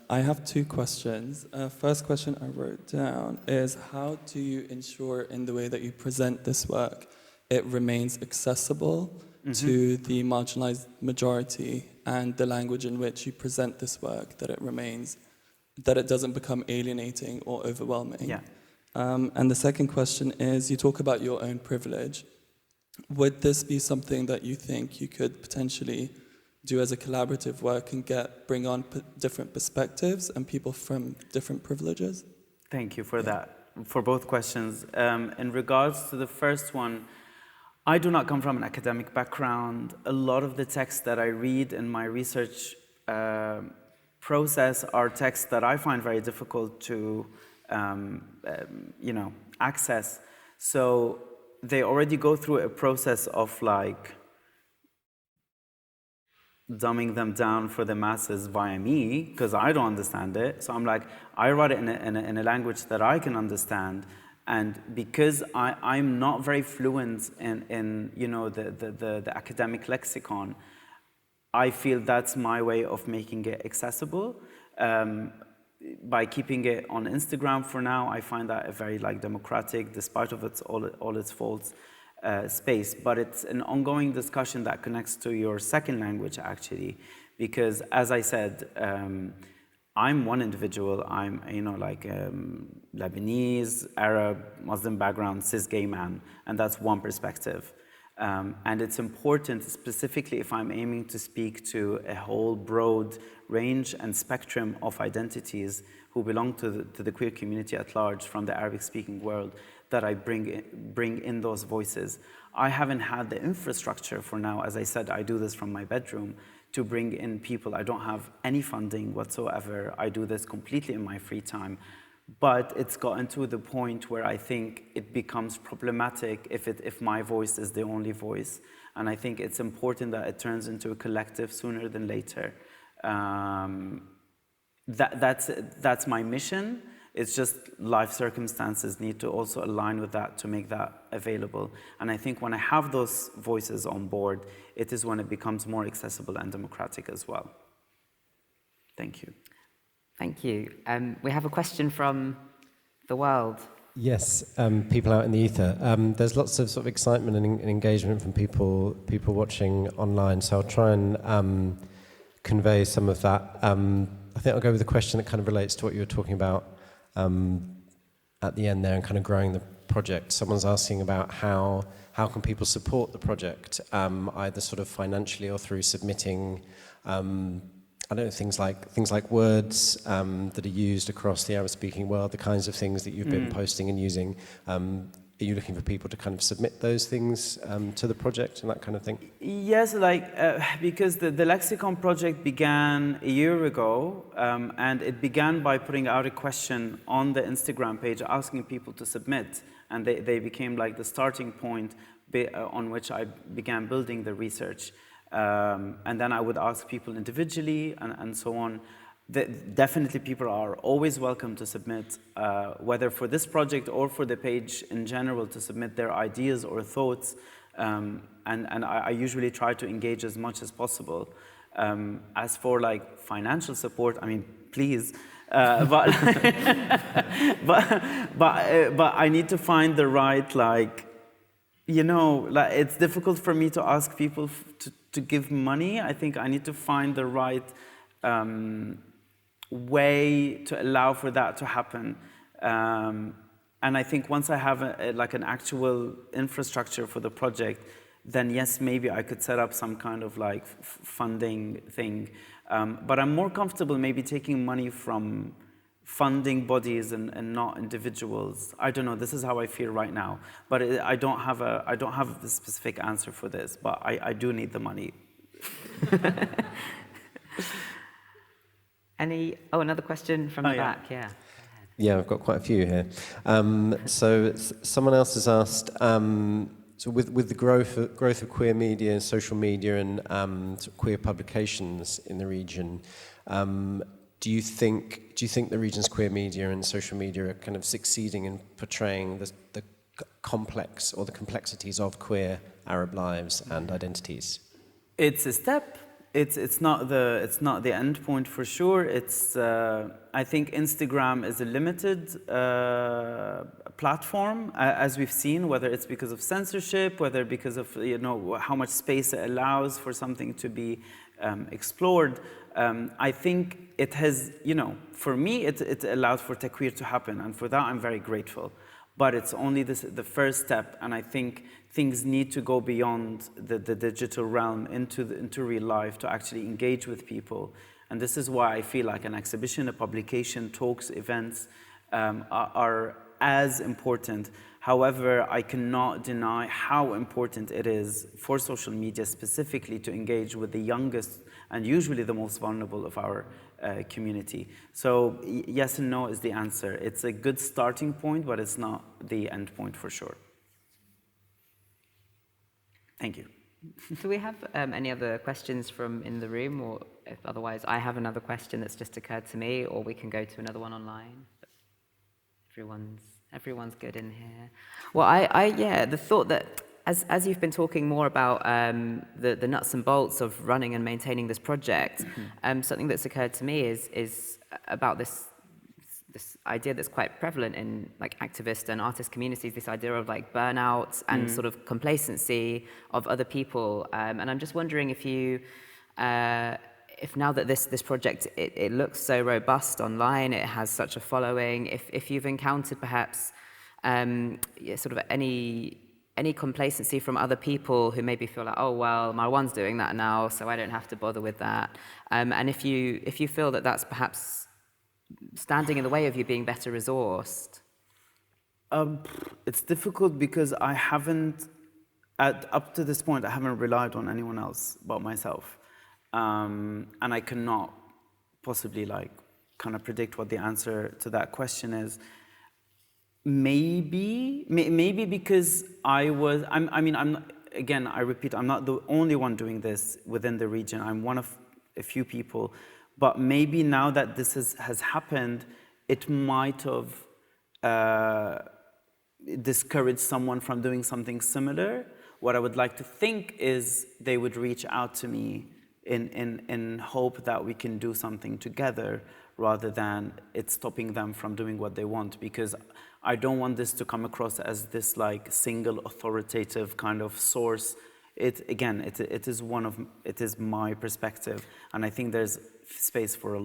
G: I have two questions. First question I wrote down is, how do you ensure in the way that you present this work, it remains accessible to the marginalized majority, and the language in which you present this work, that it doesn't become alienating or overwhelming?
C: Yeah.
G: And the second question is, you talk about your own privilege. Would this be something that you think you could potentially do as a collaborative work and bring on different perspectives and people from different privileges?
C: Thank you for that, for both questions. In regards to the first one, I do not come from an academic background. A lot of the texts that I read in my research process are texts that I find very difficult to, access. So they already go through a process of dumbing them down for the masses via me, because I don't understand it. So I'm I write it in a language that I can understand. And because I'm not very fluent in the academic lexicon, I feel that's my way of making it accessible. By keeping it on Instagram for now, I find that a very democratic, despite of all its faults, space. But it's an ongoing discussion that connects to your second language, actually, because as I said, I'm one individual. I'm Lebanese, Arab, Muslim background, cis gay man, and that's one perspective. And it's important, specifically if I'm aiming to speak to a whole broad range and spectrum of identities who belong to the queer community at large from the Arabic-speaking world, that I bring in those voices. I haven't had the infrastructure for now. As I said, I do this from my bedroom, to bring in people. I don't have any funding whatsoever. I do this completely in my free time. But it's gotten to the point where I think it becomes problematic if my voice is the only voice. And I think it's important that it turns into a collective sooner than later. That's my mission. It's just life circumstances need to also align with that to make that available. And I think when I have those voices on board, it is when it becomes more accessible and democratic as well. Thank you.
B: Thank you. We have a question from the world.
A: Yes, people out in the ether. There's lots of sort of excitement and engagement from people watching online. So I'll try and convey some of that. I think I'll go with a question that kind of relates to what you were talking about at the end there, and kind of growing the project. Someone's asking about how can people support the project, either sort of financially or through submitting. I don't know, things like words that are used across the Arab-speaking world, the kinds of things that you've been posting and using. Are you looking for people to kind of submit those things to the project and that kind of thing?
C: Yes, because the Lexicon project began a year ago, and it began by putting out a question on the Instagram page asking people to submit, and they became like the starting point on which I began building the research. And then I would ask people individually and so on. Definitely people are always welcome to submit, whether for this project or for the page in general, to submit their ideas or thoughts. And I usually try to engage as much as possible. As for like financial support, I mean, please. But I need to find the right, it's difficult for me to ask people to give money. I think I need to find the right way to allow for that to happen. And I think once I have an actual infrastructure for the project, then yes, maybe I could set up some kind of funding thing. But I'm more comfortable maybe taking money from funding bodies and not individuals. I don't know, this is how I feel right now. But I don't have a specific answer for this, but I do need the money.
B: Another question from the back, yeah.
A: Yeah, I've got quite a few here. So someone else has asked, so with the growth of queer media and social media and sort of queer publications in the region, do you think the region's queer media and social media are kind of succeeding in portraying the complex or the complexities of queer Arab lives and identities?
C: It's a step. It's not the end point for sure. It's I think Instagram is a limited platform, as we've seen, whether it's because of censorship, whether because of how much space it allows for something to be explored. I think it has, for me, it allowed for Taqueer to happen, and for that I'm very grateful. But it's only the first step, and I think things need to go beyond the digital realm into real life to actually engage with people. And this is why I feel like an exhibition, a publication, talks, events are as important. However, I cannot deny how important it is for social media specifically to engage with the youngest and usually the most vulnerable of our community. So yes and no is the answer. It's a good starting point, but it's not the end point for sure. Thank you.
B: Do we have any other questions from in the room, or if otherwise I have another question that's just occurred to me, or we can go to another one online? Everyone's good in here. Well, the thought that as you've been talking more about the nuts and bolts of running and maintaining this project, something that's occurred to me is about this idea that's quite prevalent in activist and artist communities, this idea of burnout and sort of complacency of other people. And I'm just wondering if now that this project, it looks so robust online, it has such a following, if you've encountered perhaps sort of any complacency from other people who maybe feel like, oh, well, Marwan's doing that now, so I don't have to bother with that. And if you feel that that's perhaps standing in the way of you being better resourced?
C: It's difficult because I haven't, up to this point, I haven't relied on anyone else but myself. And I cannot possibly kind of predict what the answer to that question is. Maybe because again, I repeat, I'm not the only one doing this within the region. I'm one of a few people. But maybe now that this has happened, it might have discouraged someone from doing something similar. What I would like to think is they would reach out to me in hope that we can do something together, rather than it stopping them from doing what they want, because I don't want this to come across as this like single authoritative kind of source. It is my perspective, and I think there's space for a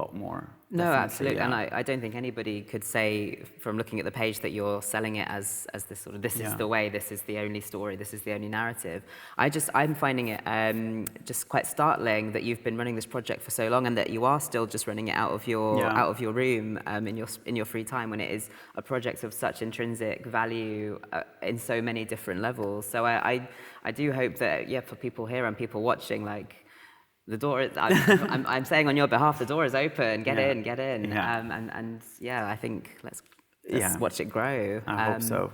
C: lot more.
B: No,
C: Definitely,
B: absolutely,
C: yeah.
B: and I don't think anybody could say from looking at the page that you're selling it as this sort of, this is the way, this is the only story, this is the only narrative. I'm finding it just quite startling that you've been running this project for so long, and that you are still just running it out of your room in your free time, when it is a project of such intrinsic value in so many different levels. So I do hope that for people here and people watching, like, the door is, I'm saying on your behalf, the door is open. Get in. Yeah. I think let's watch it grow.
C: I hope so.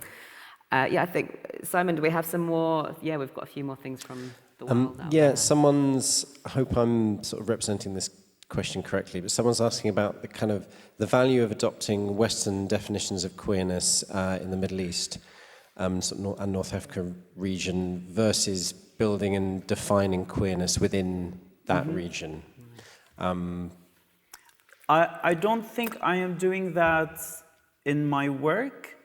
B: I think, Simon, do we have some more? Yeah, we've got a few more things from the world out
A: Yeah,
B: there.
A: I hope I'm sort of representing this question correctly, but someone's asking about the value of adopting Western definitions of queerness in the Middle East and North Africa region versus building and defining queerness within that region.
C: I don't think I am doing that in my work.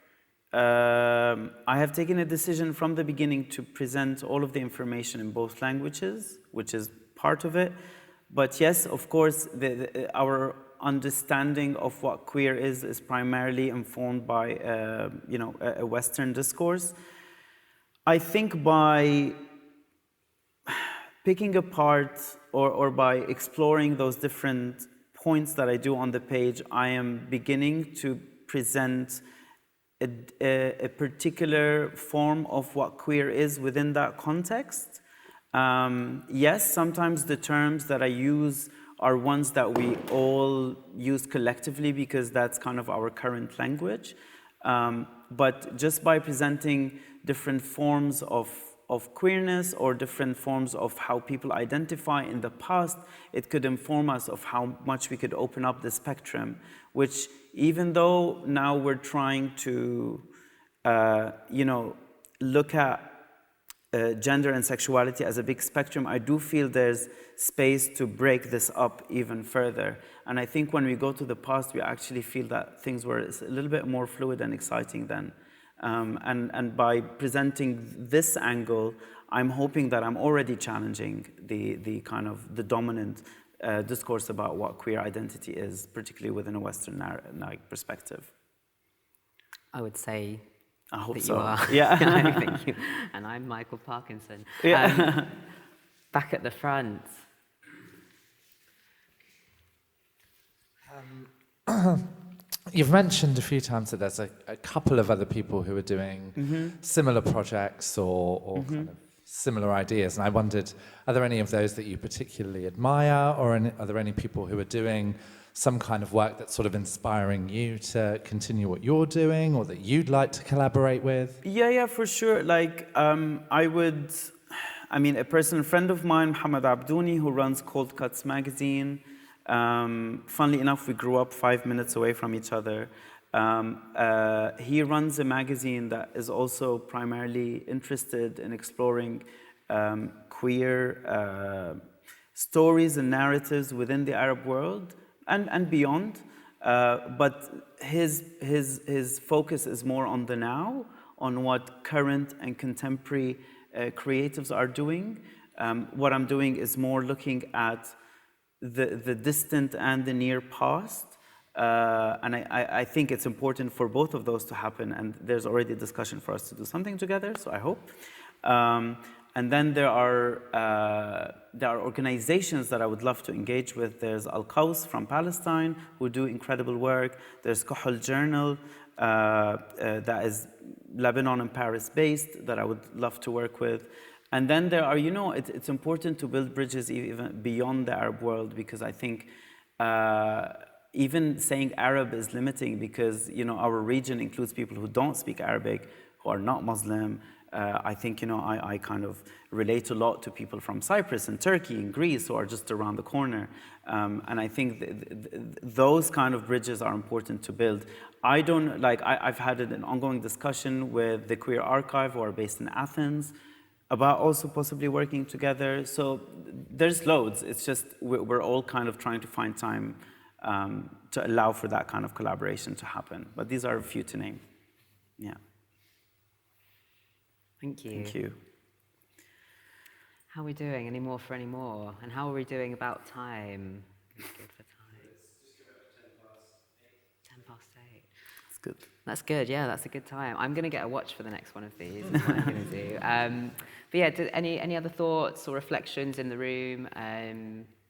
C: I have taken a decision from the beginning to present all of the information in both languages, which is part of it. But yes, of course, our understanding of what queer is primarily informed by a Western discourse. I think by picking apart or by exploring those different points that I do on the page, I am beginning to present a particular form of what queer is within that context. Yes, sometimes the terms that I use are ones that we all use collectively because that's kind of our current language. But just by presenting different forms of queerness or different forms of how people identify in the past, it could inform us of how much we could open up the spectrum, which even though now we're trying to, look at gender and sexuality as a big spectrum, I do feel there's space to break this up even further. And I think when we go to the past, we actually feel that things were a little bit more fluid and exciting then. And by presenting this angle, I'm hoping that I'm already challenging the kind of the dominant discourse about what queer identity is, particularly within a Western perspective.
B: I would say
C: I hope
B: that
C: so.
B: you are.
C: Yeah.
B: Thank you. And I'm Michael Parkinson.
C: Yeah.
B: Back at the front.
E: You've mentioned a few times that there's a couple of other people who are doing similar projects or kind of similar ideas, and I wondered, are there any of those that you particularly admire, or are there any people who are doing some kind of work that's sort of inspiring you to continue what you're doing, or that you'd like to collaborate with?
C: Yeah, for sure. Like, a personal friend of mine, Mohammed Abdouni, who runs Cold Cuts magazine. Funnily enough, we grew up 5 minutes away from each other. He runs a magazine that is also primarily interested in exploring queer stories and narratives within the Arab world and beyond. But his focus is more on the now, on what current and contemporary creatives are doing. What I'm doing is more looking at the distant and the near past. And I think it's important for both of those to happen, and there's already a discussion for us to do something together, so I hope. And then there are organizations that I would love to engage with. There's Al-Qaws from Palestine, who do incredible work. There's Kahul Journal, that is Lebanon and Paris based, that I would love to work with. And then there are, it's important to build bridges even beyond the Arab world, because I think even saying Arab is limiting because, our region includes people who don't speak Arabic, who are not Muslim. I think, I kind of relate a lot to people from Cyprus and Turkey and Greece who are just around the corner. And I think those kind of bridges are important to build. I've had an ongoing discussion with the Queer Archive, who are based in Athens, about also possibly working together. So there's loads. It's just we're all kind of trying to find time to allow for that kind of collaboration to happen. But these are a few to name. Yeah.
B: Thank you.
C: Thank you.
B: How are we doing? Any more for any more? And how are we doing about time? Good for time. 10 past 8.
C: That's good.
B: That's good, yeah, that's a good time. I'm going to get a watch for the next one of these, is what I'm going to do. But yeah, any other thoughts or reflections in the room,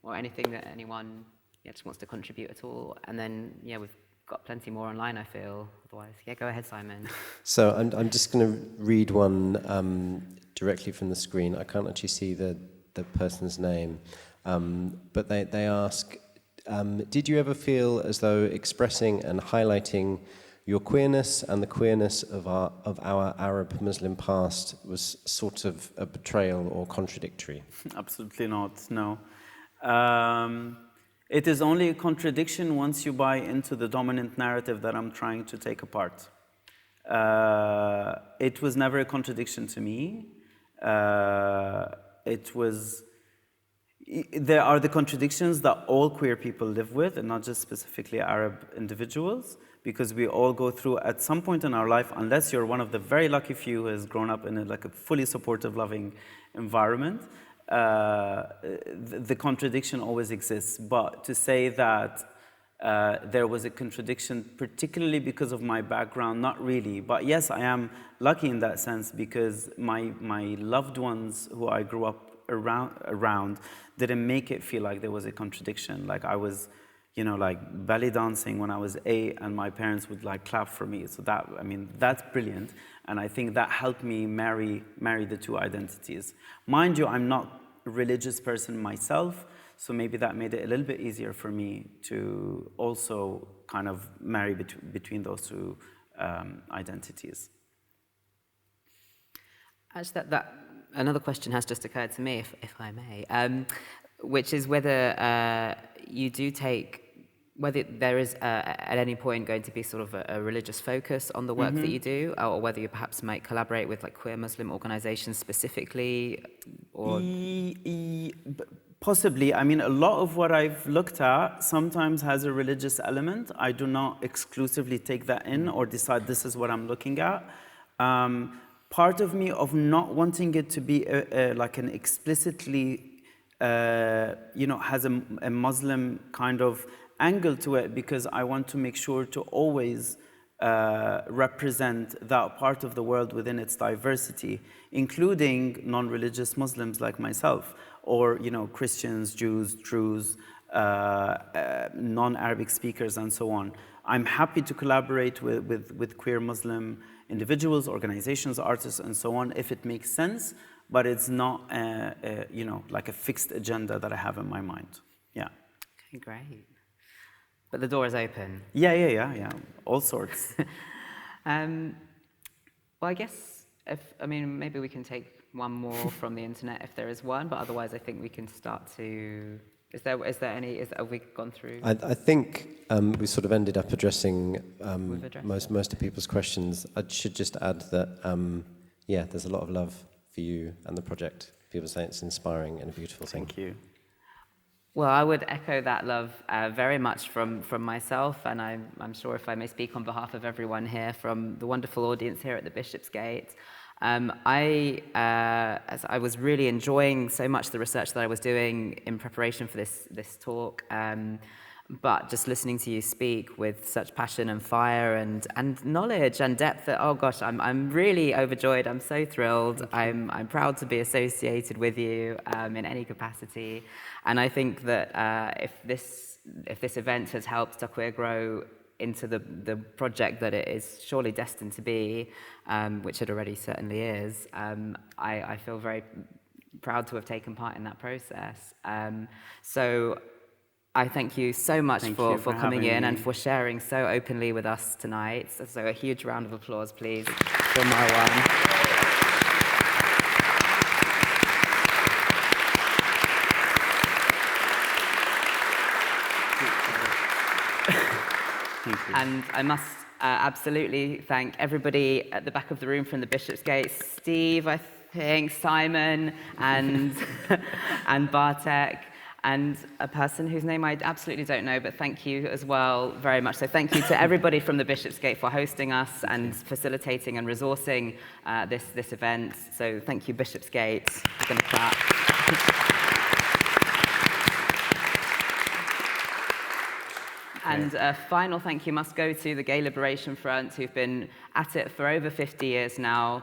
B: or anything that anyone just wants to contribute at all? And then, yeah, we've got plenty more online, I feel. Otherwise, yeah, go ahead, Simon.
A: So I'm just going to read one directly from the screen. I can't actually see the person's name, but they ask, did you ever feel as though expressing and highlighting your queerness and the queerness of our Arab Muslim past was sort of a betrayal or contradictory?
C: Absolutely not, no. It is only a contradiction once you buy into the dominant narrative that I'm trying to take apart. It was never a contradiction to me. There are the contradictions that all queer people live with, and not just specifically Arab individuals, because we all go through at some point in our life, unless you're one of the very lucky few who has grown up in a fully supportive, loving environment, the contradiction always exists. But to say that there was a contradiction, particularly because of my background, not really. But yes, I am lucky in that sense, because my loved ones who I grew up around didn't make it feel like there was a contradiction. Like I was, belly dancing when I was 8, and my parents would clap for me. So that's brilliant. And I think that helped me marry the two identities. Mind you, I'm not a religious person myself, so maybe that made it a little bit easier for me to also kind of marry between those two identities.
B: Actually, that another question has just occurred to me, if I may, which is whether you do take, whether there is at any point going to be sort of a religious focus on the work that you do, or whether you perhaps might collaborate with queer Muslim organizations specifically, or...
C: Possibly. I mean, a lot of what I've looked at sometimes has a religious element. I do not exclusively take that in or decide this is what I'm looking at. Part of me of not wanting it to be an explicitly, has a Muslim kind of angle to it, because I want to make sure to always represent that part of the world within its diversity, including non-religious Muslims like myself, or Christians, Jews, Druze, non-Arabic speakers, and so on. I'm happy to collaborate with queer Muslim individuals, organizations, artists, and so on, if it makes sense, but it's not like a fixed agenda that I have in my mind. Yeah.
B: Okay, great. But the door is open.
C: Yeah. All sorts.
B: Well, I guess maybe we can take one more from the internet if there is one, but otherwise I think we can start to... Is there any? Have we gone through?
A: I think we sort of ended up addressing most of people's questions. I should just add that there's a lot of love for you and the project. People say it's inspiring and a beautiful thing.
C: Thank you.
B: Well, I would echo that love very much from myself, and I'm sure, if I may speak on behalf of everyone here, from the wonderful audience here at the Bishopsgate. As I was really enjoying so much the research that I was doing in preparation for this talk, but just listening to you speak with such passion and fire and knowledge and depth, that, oh gosh, I'm really overjoyed. I'm so thrilled. I'm proud to be associated with you in any capacity, and I think that if this event has helped Taqueer grow into the project that it is surely destined to be, which it already certainly is, I feel very proud to have taken part in that process. So I thank you so much
C: Thank
B: for
C: you for
B: coming
C: having
B: in and
C: me.
B: for sharing so openly with us tonight. So a huge round of applause, please, for Marwan.
C: Thank you.
B: And I must absolutely thank everybody at the back of the room from the Bishopsgate, Steve, I think, Simon, and, and Bartek, and a person whose name I absolutely don't know, but thank you as well very much. So thank you to everybody from the Bishopsgate for hosting us and facilitating and resourcing this event. So thank you, Bishopsgate. We're going to clap. And a final thank you must go to the Gay Liberation Front, who've been at it for over 50 years now,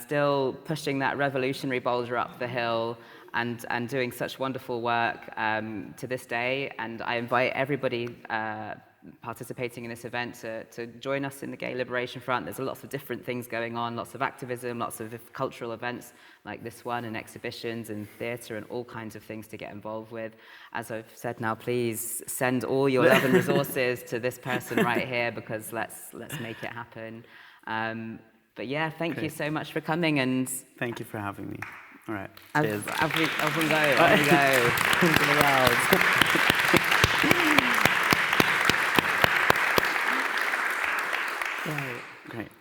B: still pushing that revolutionary boulder up the hill and doing such wonderful work to this day. And I invite everybody participating in this event to join us in the Gay Liberation Front. There's lots of different things going on, lots of activism, lots of cultural events like this one, and exhibitions and theatre and all kinds of things to get involved with. As I've said now, please send all your love and resources to this person right here, because let's make it happen. But yeah, thank you so much for coming, and
C: Thank you for having me. All right.
B: Cheers.
C: Cheers.
B: Off we go. Into the world.
C: Great.